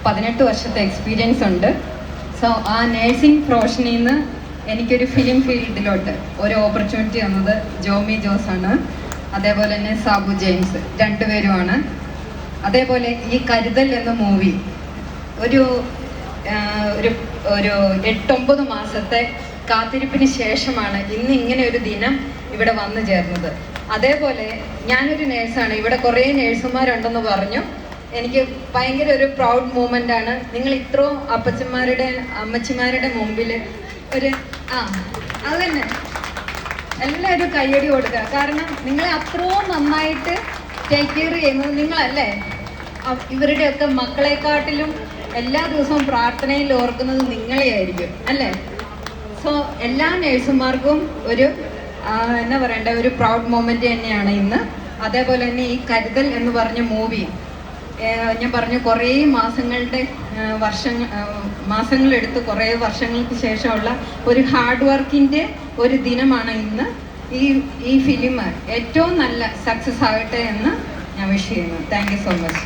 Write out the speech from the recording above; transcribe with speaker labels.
Speaker 1: 18 വർഷത്തെ എക്സ്പീരിയൻസ് ഉണ്ട്. സോ ആ നേഴ്സിംഗ് പ്രൊഫഷനിൽ നിന്ന് എനിക്കൊരു ഫിലിം ഫീൽഡിലോട്ട് ഒരു ഓപ്പർച്യൂണിറ്റി തന്നത് ജോമി ജോസ് ആണ്. അതേപോലെ തന്നെ സാബു ജെയിംസ്, രണ്ടുപേരുമാണ്. അതേപോലെ ഈ കരുതൽ എന്ന മൂവി ഒരു 8-9 മാസത്തെ കാത്തിരിപ്പിന് ശേഷമാണ് ഇന്ന് ഇങ്ങനെ ഒരു ദിനം ഇവിടെ വന്നു ചേർന്നത്. അതേപോലെ ഞാനൊരു നേഴ്സാണ്, ഇവിടെ കുറേ നേഴ്സുമാരുണ്ടെന്ന് പറഞ്ഞു. എനിക്ക് ഭയങ്കര ഒരു പ്രൗഡ് മൂമെൻ്റ് ആണ്. നിങ്ങൾ ഇത്രയും അപ്പച്ചന്മാരുടെ അമ്മച്ചിമാരുടെ മുമ്പിൽ അത് തന്നെ എല്ലാവരും കയ്യടി കൊടുക്കുക. കാരണം നിങ്ങളെ അത്രയും നന്നായിട്ട് ടേക്ക് കെയർ ചെയ്യുന്നത് നിങ്ങളല്ലേ. ഇവരുടെയൊക്കെ മക്കളെക്കാട്ടിലും എല്ലാ ദിവസവും പ്രാർത്ഥനയിൽ ഓർക്കുന്നത് നിങ്ങളെയായിരിക്കും അല്ലേ. സോ എല്ലാ നേഴ്സുമാർക്കും ഒരു എന്നാ പറയണ്ട, ഒരു പ്രൗഡ് മൊമെന്റ് തന്നെയാണ് ഇന്ന്. അതേപോലെ തന്നെ ഈ കരുതൽ എന്ന് പറഞ്ഞ മൂവി ഞാൻ പറഞ്ഞു കുറേ മാസങ്ങളെടുത്ത് കുറേ വർഷങ്ങൾക്ക് ശേഷമുള്ള ഒരു ഹാർഡ് വർക്കിൻ്റെ ഒരു ദിനമാണ് ഇന്ന്. ഈ ഫിലിം ഏറ്റവും നല്ല സക്സസ് ആകട്ടെ എന്ന് ഞാൻ വിഷ് ചെയ്യുന്നു. Thank you so much.